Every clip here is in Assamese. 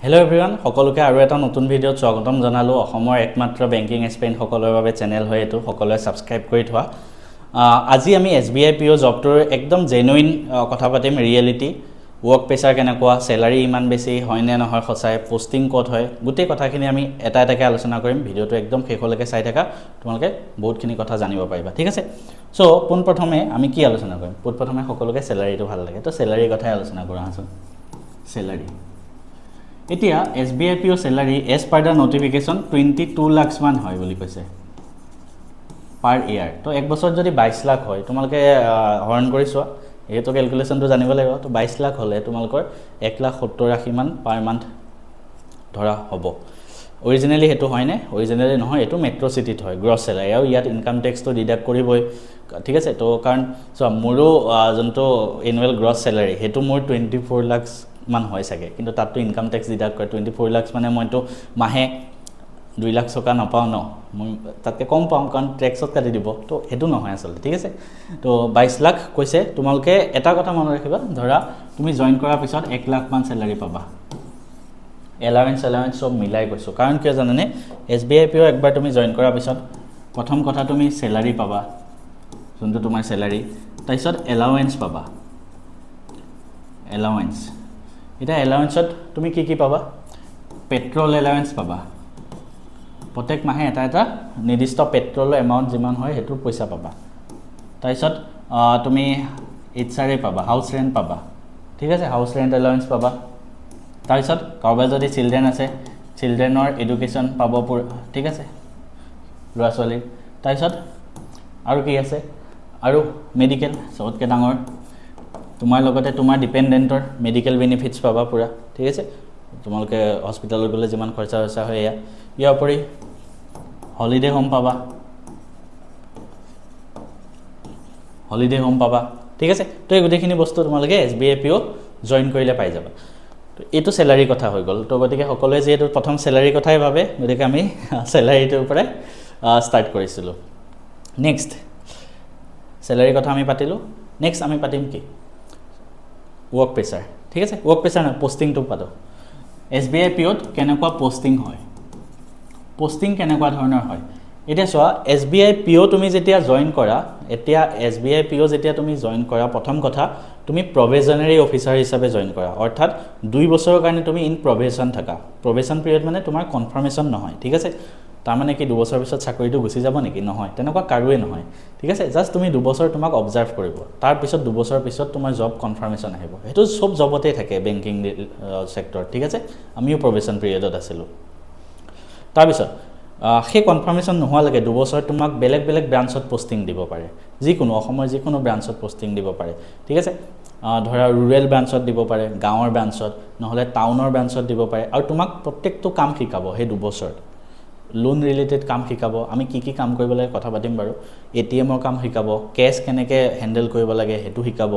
হেল্ল' এভৰিৱান সকলোকে আৰু এটা নতুন ভিডিঅ'ত স্বাগতম জনালোঁ অসমৰ একমাত্ৰ বেংকিং এক্সপেৰিয়েন্স সকলৰ বাবে চেনেল হয় এইটো সকলোৱে সাবস্ক্ৰাইব কৰি থোৱা আজি আমি SBI PO জবটোৰ একদম জেনুইন কথা পাতিম ৰিয়েলিটি ৱৰ্ক প্ৰেছাৰ কেনেকুৱা স্যালাৰি ইমান বেছি হয় নে নহয় সঁচাই পোষ্টিং ক'ত হয় গোটেই কথাখিনি আমি এটা এটাকৈ আলোচনা কৰিম ভিডিঅ'টো একদম শেষলৈকে চাই থাকা তোমালোকে বহুতখিনি কথা জানিব পাৰিবা ঠিক আছে সো পোনপ্ৰথমে আমি কি আলোচনা কৰিম পোনপ্ৰথমে সকলোকে স্যালাৰিটো ভাল লাগে তো স্যালাৰিৰ কথাই আলোচনা কৰোঁ আহাচোন স্যালাৰি এতিয়া SBI PO salary as per the notification 22 lakhs মান হয় বুলি কৈছে per year তো এক বছৰ যদি 22 লাখ হয় তোমালোকে হৰণ কৰি চোৱা এইটো ক্যালকুলেশনটো জানিব লাগিব তো 22 লাখ হলে তোমালোকৰ 1,70,80 মান per month ধৰা হ'ব অৰিজিনালি হেতু হয় নে অৰিজিনালি নহয় এটো মেট্ৰো সিটিত হয় গ্ৰছ স্যালাৰি আৰু ইয়াত ইনকাম টেক্স তো ডিডাক্ট কৰিবই ঠিক আছে তো কাৰণ সো মোৰো জন্তু এনুৱেল গ্ৰছ স্যালাৰি হেতু মোৰ 24 লাখ মান হয় সাকে কিন্তু তাতো ইনকাম টেক্স ডিডাক্ট কৰে 24 লাখ মানে মইতো মাহে 2 লাখ টকা নাপাও ন মই তাতকে কম পাম কাৰণ ট্যাক্সত কাটি দিব তো হেতু নহয় আসলে ঠিক আছে তো 22 লাখ কৈছে তোমালকে এটা কথা মনত ৰাখিবা ধৰা তুমি জয়েন কৰাৰ পিছত 1 লাখ মান স্যালাৰি পাবা এলাউন্স সব মিলাই কৈছো কাৰণ কিয় জানানে SBI PO একবাৰ তুমি জয়েন কৰাৰ পিছত প্ৰথম কথা তুমি স্যালাৰি পাবা যোনটো তোমাৰ স্যালাৰি তাৰপিছত এলাউন্স পাবা এলাউন্স এটা এলাউন্সত তুমি কি পাবা পেট্ৰল এলাউন্স পাবা প্ৰত্যেক মাহে এটা নিৰ্দিষ্ট পেট্ৰলৰ এমাউন্ট যিমান হয় হেতু পইচা পাবা তাৰপিছত তুমি HRA পাবা হাউস ৰেন্ট পাবা ঠিক আছে হাউস ৰেন্ট এলাউন্স পাবা তাৰপিছত কাৰোবাৰ যদি চিলড্ৰেন আছে চিলড্ৰেনৰ এডুকেশন পাব ঠিক আছে ল'ৰা ছোৱালী তাৰপিছত আৰু কি আছে আৰু মেডিকেল সবতকে ডাঙৰ তোমাৰ লগতে তোমাৰ ডিপেন্ডেন্টৰ মেডিকেল বেনিফিটস পাবা পুৰা ঠিক আছে তোমালকে হস্পিটালত গলে যিমান খৰচা হয় ইয়াৰ উপৰি হলিডে হোম পাবা ঠিক আছে তো এই গোটেইখিনি বস্তু তোমালকে SBI PO জয়েন কৰিলে পাই যাবা তো এটো স্যালাৰি কথা হৈ গল তো গতিকে সকলোৱে যেটো প্ৰথম স্যালাৰি কথাই ভাবে গতিকে আমি স্যালাৰিটোৰ পৰা ষ্টাৰ্ট কৰিছিলো নেক্সট স্যালাৰি কথা আমি পাতিলো নেক্সট আমি পাতিম কি ৱৰ্ক প্ৰেছাৰ ঠিক আছে ৱৰ্ক প্ৰেছাৰ না পোষ্টিং টু পাতো SBI PO কেনেকুৱা পোষ্টিং হয় পোষ্টিং কেনেকুৱা ধৰণৰ হয় এটা সোৱা SBI PO তুমি যেতিয়া জয়েন কৰা এতিয়া SBI PO যেতিয়া তুমি জয়েন কৰা প্ৰথম কথা তুমি প্ৰভিজনাৰী অফিচাৰ হিচাপে জয়েন কৰা অৰ্থাৎ 2 বছৰৰ কাৰণে তুমি ইন প্ৰভিজন থাকা প্ৰভিজন পিৰিয়ড মানে তোমাৰ কনফাৰ্মেশন নহয় ঠিক আছে তাৰ মানে কি 2 বছৰ পিছত চাকৰিটো গুছি যাব নেকি নহয় তেনেকুৱা কাৰুৱে নহয় ঠিক আছে জাস্ট তুমি 2 বছৰ তোমাক অবজাৰ্ভ কৰিব তাৰ পিছত 2 বছৰ পিছত তোমাৰ জব কনফাৰ্মেশন আহিব হেতু সব জবতে থাকে বেংকিং সেক্টৰ ঠিক আছে আমিও প্ৰভিজন পিৰিয়ডত আছিলো তাৰ পিছত সেই কনফাৰ্মেশন নোহোৱা লাগে 2 বছৰ তোমাক বেলেগ ব্ৰাঞ্চত পোষ্টিং দিব পাৰে যিকোনো অসমৰ যিকোনো ব্ৰাঞ্চত পোষ্টিং দিব পাৰে ঠিক আছে ধৰা ৰুৰেল ব্ৰাঞ্চত দিব পাৰে গাঁৱৰ ব্ৰাঞ্চত নহলে টাউনৰ ব্ৰাঞ্চত দিব পাৰে আৰু তোমাক প্ৰত্যেকটো কাম শিকাব সেই 2 বছৰত লোন ৰিলেটেড কাম শিকাব আমি কি কাম কৰিব লাগে কথা পাতিম বাৰু এটিএমৰ কাম শিকাব কেশ কেনেকে হ্যান্ডেল কৰিব লাগে হেতু শিকাব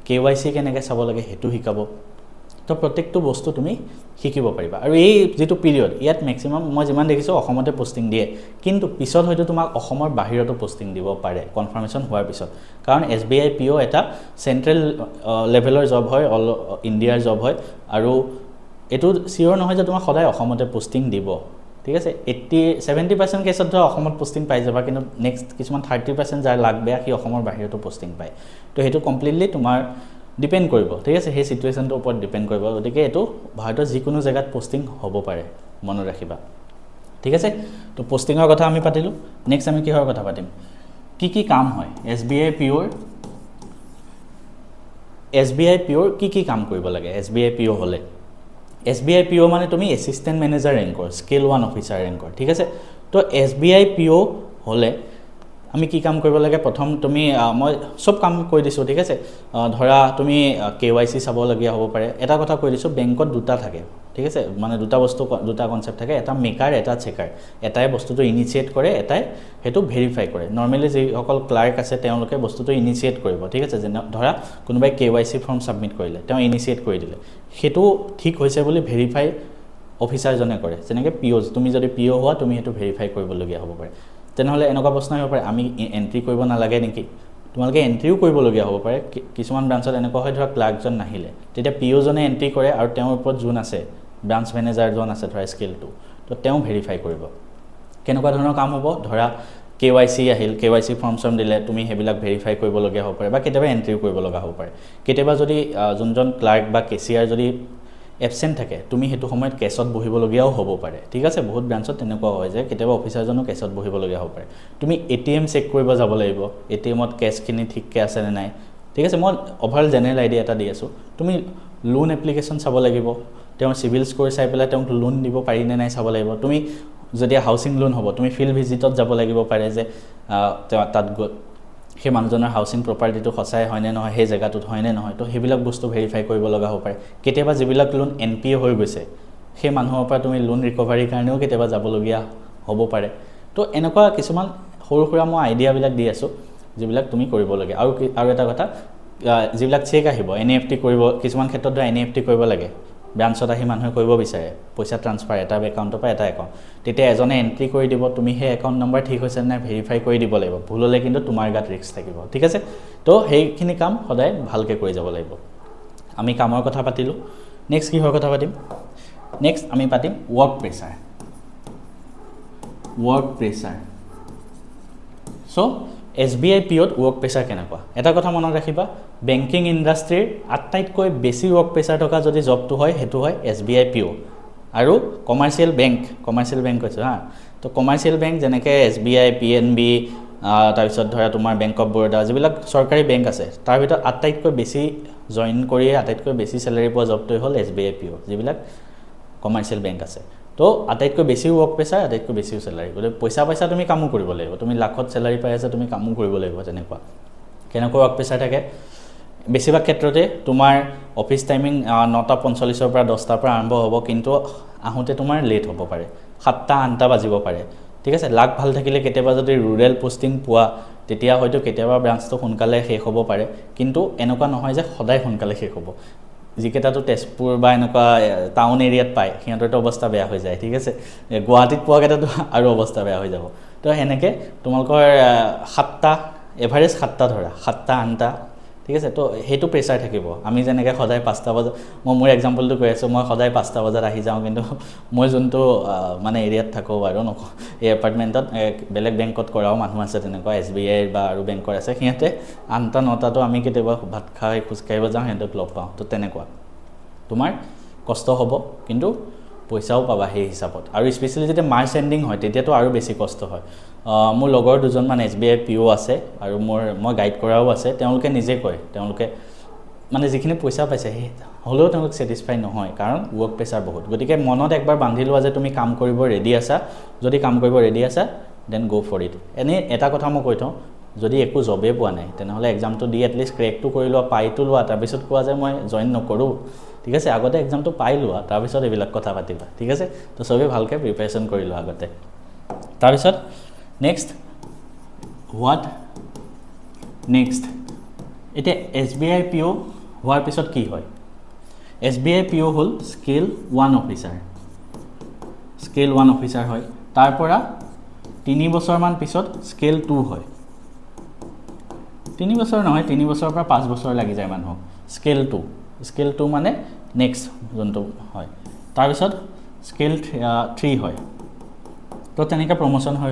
KYC কেনেকে চাব লাগে হেতু শিকাব তো প্ৰত্যেকটো বস্তু তুমি শিকিব পাৰিবা আৰু এই যেটো পিৰিয়ড ইয়াত ম্যাক্সিমাম মই যিমান দেখিছো অসমতে পোষ্টিং দিয়ে কিন্তু পিছত হয়তো তোমাক অসমৰ বাহিৰতো পোষ্টিং দিব পাৰে কনফাৰ্মেশন হোৱাৰ পিছত কাৰণ SBI PO এটা সেন্ট্ৰেল লেভেলৰ জব হয় অল ইন্ডিয়াৰ জব হয় আৰু এটো সিওৰ নহয় যে তোমাক সদায় অসমতে পোষ্টিং দিব ঠিক আছে 70% কেছত ধৰা অসমত পোষ্টিং পাই যাবা কিন্তু নেক্সট কিছুমান 30% যাৰ লাগ বেয়া কি অসমৰ বাহিৰতো পোষ্টিং পায় তো হেতু কমপ্লিটলি তোমাৰ ডিপেন্ড কৰিব ঠিক আছে সেই সিচুৱেশনটোৰ ওপৰত ডিপেন্ড কৰিব গতিকে এটো ভাৰতৰ যিকোনো জায়গাত পোষ্টিং হ'ব পাৰে মনত ৰাখিবা ঠিক আছে তো পোষ্টিংৰ কথা আমি পাতিলো নেক্সট আমি কিহৰ কথা পাতিম কি কাম হয় SBI PO কি কাম কৰিব লাগে SBI PO হলে SBI PO মানে তুমি এসিস্ট্যান্ট ম্যানেজাৰ ৰেংকৰ স্কেল 1 অফিচাৰ ৰেংকৰ ঠিক আছে তো SBI PO হলে আমি কি কাম কৰিব লাগে প্ৰথম তুমি মই সব কাম কৈ দিছো ঠিক আছে ধৰা তুমি KYC চাব লগিয়া হ'ব পাৰে এটা কথা কৈ দিছো বেংকত দুটা থাকে ঠিক আছে মানে দুটা বস্তু দুটা কনসেপ্ট থাকে এটা মেকাৰ এটা চেকাৰ এটাই বস্তুটো ইনিশিয়েট কৰে এটাই হেতু ভেৰিফাই কৰে নৰমালি যে অকল ক্লাৰ্ক আছে তেওঁলোকে বস্তুটো ইনিশিয়েট কৰিব ঠিক আছে যেনে ধৰা কোনোবাই KYC ফৰ্ম সাবমিট কৰিলে তেওঁ ইনিশিয়েট কৰি দিলে হেতু ঠিক হৈছে বুলি ভেৰিফাই অফিচাৰ জনে কৰে যেনেকৈ PO তুমি যদি PO হোৱা তুমি হেতু ভেৰিফাই কৰিব লগিয়া হ'ব পাৰে তেনেহলে এনেকুৱা প্ৰশ্ন আহিব পাৰে আমি এন্ট্ৰি কৰিব নালাগে নেকি তোমালকে এন্ট্ৰিও কৰিব লগিয়া হ'ব পাৰে কিছুমান ব্ৰাঞ্চত এনেকুৱা হয় ধৰা ক্লাৰ্কজন নাহিলে তেতিয়া PO জনে এন্ট্ৰি কৰে আৰু তেওঁৰ ওপৰত জুন আছে ব্ৰাঞ্চ মেনেজাৰজন আছে ধৰা স্কেল 2 তো তেওঁ ভেৰিফাই কৰিব কেনেকুৱা ধৰণৰ কাম হ'ব ধৰা KYC আহিল KYC ফৰ্ম চৰ্ম দিলে তুমি হেবিলাক ভেৰিফাই কৰিব লগা হ'ব পাৰে বা কেতিয়াবা এন্ট্ৰি কৰিব লগা হ'ব পাৰে কেতিয়াবা যদি যোনজন ক্লাৰ্ক বা কেচিয়াৰ যদি এবসেন্ট থাকে তুমি হেতু সময়ত কেছত বহিব লগিয়াও হ'ব পাৰে ঠিক আছে বহুত ব্ৰাঞ্চত তেনেকুৱা হয় যে কেতিয়াবা অফিচাৰজনো কেছত বহিব লগিয়া হ'ব পাৰে তুমি ATM চেক কৰিব যাব লাগিব ATMত কেছখিনি ঠিককে আছে নে নাই ঠিক আছে মই ওভাৰঅল জেনাৰেল আইডিয়া এটা দি আছো তুমি লোন এপ্লিকেশন চাব লাগিব তেওঁ সিভিল স্কোৰ চাই পেলাই তেওঁ লোন দিব পাৰি নে নাই চাব লাগিব তুমি যদি হাউচিং লোন হ'ব তুমি ফিল্ড ভিজিটত যাব লাগিব পাৰে যে তাত সেই মানুহজনৰ হাউচিং প্ৰপাৰ্টিটো সঁচাই হয় নে নহয় সেই জায়গাটোত হয় নে নহয় তো হেবিলাক বস্তু ভেৰিফাই কৰিব লগা হ'ব পাৰে কেতিয়াবা যিবিলাক লোন NPA হৈ গৈছে সেই মানুহৰ পৰা তুমি লোন ৰিকভাৰি কাৰণেও কেতিয়াবা যাব লগিয়া হ'ব পাৰে তো এনেকুৱা কিছুমান সৰু সুৰা মই আইডিয়া বিলাক দি আছো যিবিলাক তুমি কৰিব লাগে আৰু এটা কথা যিবিলাক চেক আহিব NEFT কৰিব কিছুমান ক্ষেত্ৰত NEFT কৰিব লাগে ব্ৰাঞ্চত আহি মানুহে কৰিব বিচাৰে পইচা ট্ৰান্সফাৰ এটা একাউণ্টৰ পৰা এটা একাউণ্ট তেতিয়া এজনে এন্ট্ৰি কৰি দিব তুমি সেই একাউণ্ট নম্বৰ ঠিক হৈছে নে ভেৰিফাই কৰি দিব লাগিব ভুল হ'লে কিন্তু তোমাৰ গাত ৰিস্ক থাকিব ঠিক আছে তো সেইখিনি কাম সদায় ভালকে কৰি যাব লাগিব আমি কামৰ কথা পাতিলো নেক্সট কি হোৱাৰ কথা পাতিম নেক্সট আমি পাতিম ওয়াৰ্ক প্ৰেসাৰ সো SBI পিঅত ওয়াৰ্ক প্ৰেসাৰ কেনেকুৱা এটা কথা মনত ৰাখিবা বেংকিং ইন্ডাষ্ট্ৰীৰ আটাইতকৈ বেছি ওয়াৰ্ক প্ৰেসাৰ থকা যদি জবটো হয় হেতু হয় SBI পিঅ আৰু কমাৰ্শিয়েল বেংক কৈছো হা তো কমাৰ্শিয়েল বেংক যেনেকে SBI PNB তাৰপিছত ধৰা তোমাৰ বেংক অফ বৰোদা যিবিলাক চৰকাৰী বেংক আছে তাৰ ভিতৰত আটাইতকৈ বেছি জয়েন কৰি আটাইতকৈ বেছি স্যালাৰি পোৱা জবটো হ'ল SBI পিঅ যিবিলাক কমাৰ্শিয়েল বেংক আছে তো আটাইতকৈ বেছি ওয়াৰ্ক প্ৰেসাৰ আটাইতকৈ বেছি স্যালাৰি গলে পইচা তুমি কামো কৰিব লাগিব তুমি লাখত স্যালাৰি পাই আছে তুমি কামো কৰিব লাগিব তেনেকুৱা কেনেকুৱা ওয়াৰ্ক প্ৰেসাৰ থাকে বেছিভাগ ক্ষেত্ৰতে তোমাৰ অফিস টাইমিং 9:45 ৰ পৰা 10টাৰ পৰা আৰম্ভ হ'ব কিন্তু আহোতে তোমাৰ লেট হ'ব পাৰে 7টা 8টা বাজিব পাৰে ঠিক আছে লাগ ভাল থাকিলে কেতিয়াবা যদি ৰুৰেল পোষ্টিং পোৱা তেতিয়া হয়তো কেতিয়াবা ব্ৰাঞ্চটো সোনকালে শেষ হ'ব পাৰে কিন্তু এনেকুৱা নহয় যে সদায় সোনকালে শেষ হ'ব যিকেটাটো তেজপুৰ বা এনেকুৱা টাউন এৰিয়াত পায় সিহঁতৰটো অৱস্থা বেয়া হৈ যায় ঠিক আছে গুৱাহাটীত পোৱা কেটাটো আৰু অৱস্থা বেয়া হৈ যাব তো হেনেকে তোমালোকৰ 7টা এভাৰেজ 7টা ধৰা 7টা 8টা ঠিক আছে তো হেতু প্ৰেসাৰ থাকিব আমি যেনেকে সদায় 5টা বজাত মই মোৰ এক্সাম্পলটো কৈ আছো মই সদায় 5টা বজাত আহি যাওঁ কিন্তু মই যোনটো মানে এৰিয়াত থাকো আৰু নক এই এপাৰ্টমেন্টত বেলেগ বেংকত কৰাও মানুহ আছে তেনেকুৱা SBI বা আৰু বেংকৰ আছে সিহঁতে 8টা 9টা তো আমি কেতিয়াবা ভাত খাই খুস্কাইব যাওঁ হেতক লগ পাওঁ তো তেনেকুৱা তোমাৰ কষ্ট হ'ব কিন্তু পইচাও পাবা সেই হিচাপত আৰু স্পেশালি যেতিয়া মাৰ্চ এন্ডিং হয় তেতিয়া তো আৰু বেছি কষ্ট হয় মোৰ লগৰ দুজন মান SBI PO আছে আৰু মই গাইড কৰাও আছে তেওঁলোকে নিজে কয় তেওঁলোকে মানে যিখিনি পইচা পাইছে হলেও তেওঁলোক স্যাটিসফাই নহয় কাৰণ ওয়াৰ্ক প্ৰেসাৰ বহুত গতিকে মনত একবাৰ বান্ধি লোৱা যে তুমি কাম কৰিব ৰেডি আছা যদি কাম কৰিব ৰেডি আছা দেন গো ফৰ ইট এনে এটা কথা মই কৈ থওঁ যদি একো জবে পোৱা নাই তেনেহলে এক্সামটো দি এটলিষ্ট ক্ৰেকটো কৰি লোৱা পাইটো লোৱা তাৰ পিছত কোৱা যে মই জয়েন নকৰো ঠিক আছে আগতে এক্সামটো পাই লোৱা তাৰ পিছত এবিলাক কথা পাতিবা ঠিক আছে তো সবে ভালকে প্ৰিপাৰেচন কৰি লোৱা আগতে তাৰ পিছত নেক্সট হোৱাট নেক্সট এটা SBI PO হোৱাৰ পিছত কি হয় SBI PO হল স্কেল 1 অফিচাৰ হয় তাৰ পৰা 3 বছৰ মান পিছত স্কেল 2 হয় 3 বছৰ নহয় 3 বছৰৰ পৰা 5 বছৰ লাগি যায় মানুহ স্কেল 2 মানে নেক্সট যোনটো হয় তাৰ পিছত স্কেল 3 হয় তো তেনেকা প্ৰমোশন হৈ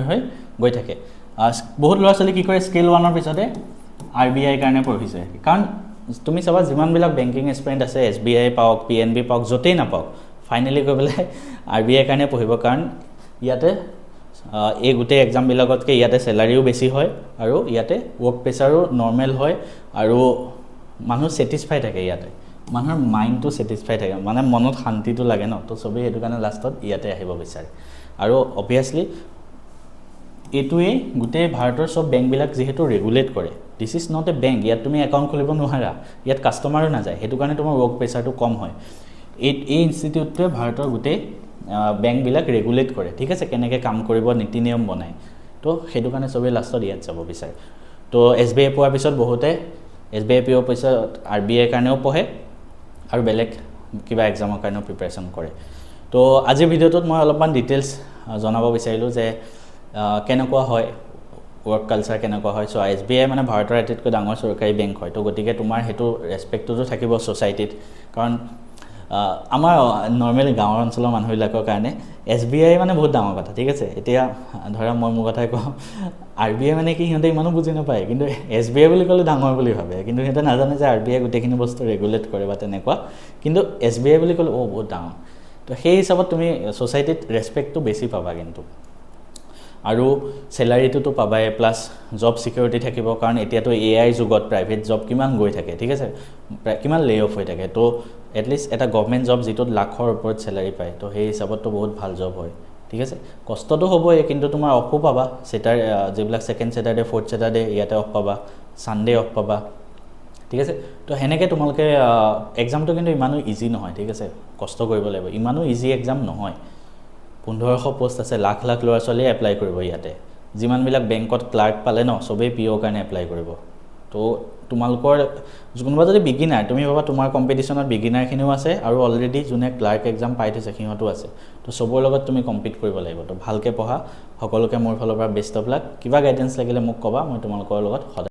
গৈ থাকে বহুত ল'ৰা ছোৱালী কি কৰে স্কেল 1 ৰ পিছতে RBI কাৰণে পঢ়িছে কাৰণ তুমি চাবা যিমান বিলাক বেংকিং এক্সপেৰিয়েন্স আছে SBI পাওক PNB পাওক যতেই না পাওক ফাইনালি গৈ বলে RBI কাৰণে পঢ়িব কাৰণ ইয়াতে এই গুটে এক্সাম বিলাকতকে ইয়াতে স্যালাৰিও বেছি হয় আৰু ইয়াতে ওয়াৰ্ক প্ৰেসাৰো নৰমাল হয় আৰু মানুহ স্যাটিসফাই থাকে ইয়াতে মানুহৰ মাইন্ডটো স্যাটিসফাই থাকে মানে মনত শান্তিটো লাগে ন তো সবে হেতু কাৰণে লাষ্টত ইয়াতে আহিব বিচাৰে আৰু অবিয়াসলি এটুৱে গুটে ভাৰতৰ সব বেংক বিলাক যেহেতু ৰেগুলেট কৰে this is not a bank ইয়াত তুমি একাউন্ট খুলিব নোৱাৰা ইয়াত কাস্টমাৰো না যায় হেতু কাৰণে তোমাৰ ওয়াৰ্ক প্ৰেসাৰটো কম হয় এই ইনষ্টিটিউটটোৱে ভাৰতৰ গুটে বেংক বিলাক ৰেগুলেট কৰে ঠিক আছে কেনেকে কাম কৰিব নীতি নিয়ম বনায় তো হেতু কাৰণে সবে লাষ্টত ইয়াত যাব বিচাৰে তো SBI পোৱাৰ পিছত বহুতে SBI পিঅ পিছত RBI কাৰণেও পঢ়ে আৰু বেলেগ কিবা এক্সামৰ কাৰণেও প্ৰিপাৰেচন কৰে তো আজি ভিডিওটোত মই অলপমান ডিটেইলছ জনাব বিচাৰিলো যে কেনেকুৱা হয় ওয়াৰ্ক কালচাৰ কেনেকুৱা হয় সো SBI মানে ভাৰতৰ আটাইতকৈ ডাঙৰ চৰকাৰী বেংক হয় তো গতিকে তোমাৰ হেতু ৰেসপেক্টটো থাকিব সোসাইটিত কাৰণ আমাৰ নৰ্মেলি গাঁৱৰ অঞ্চলৰ মানুহবিলাকৰ কাৰণে SBI মানে বহুত ডাঙৰ কথা ঠিক আছে এতিয়া ধৰা মই মোৰ কথাই কওঁ RBI মানে কি সিহঁতে ইমানো বুজি নাপায় কিন্তু SBI বুলি ক'লে ডাঙৰ বুলি ভাবে কিন্তু সিহঁতে নাজানে যে RBI গোটেইখিনি বস্তু ৰেগুলেট কৰে বা তেনেকুৱা কিন্তু SBI বুলি ক'লে বহুত ডাঙৰ তো সেই হিচাপত তুমি সোসাইটিত ৰেসপেক্টটো বেছি পাবা কিন্তু আৰু স্যালাৰিটো পাবাই প্লাস জব সিকিউৰিটি থাকিব কাৰণ এতিয়াতো AI যুগত প্ৰাইভেট জব কিমান গৈ থাকে ঠিক আছে কিমান লে অফ হৈ থাকে তো এটলিষ্ট এটা গভৰ্নমেন্ট জব যেটো লাখৰ ওপৰত স্যালাৰি পায় তো সেই হিচাপতটো বহুত ভাল জব হয় ঠিক আছে কষ্টটো হ'বই কিন্তু তোমাৰ অফো পাবা যেবিলাক সেকেন্ড স্যাটাৰডে ফোৰ্থ স্যাটাৰডে ইয়াতে অফ পাবা সানডে অফ পাবা ঠিক আছে তো হেনেকে তোমালকে এক্সামটো কিন্তু ইমানো ইজি নহয় ঠিক আছে কষ্ট কৰিব লাগিব ইমানো ইজি এক্সাম নহয় 1500 পোষ্ট আছে লাখ লাখ ল'ৰা ছোৱালী এপ্লাই কৰিব ইয়াতে যিমান বিলাক বেংকত ক্লাৰ্ক পালে ন সবে পিও কাৰণে এপ্লাই কৰিব তো তোমালকৰ কোনোবা যদি বিগিনাৰ তুমি ভাবা তোমাৰ কম্পিটিশনত বিগিনাৰ খিনিও আছে আৰু অলৰেডি জুনে ক্লাৰ্ক এক্সাম পাই থৈছে সিহঁতো আছে তো সবৰ লগত তুমি কম্পিট কৰিব লাগিব তো ভালকে পঢ়া সকলোকে মোৰ ফালৰ পৰা বেষ্ট অফ লাক কিবা গাইডেন্স লাগিলে মোক কবা মই তোমালকৰ লগত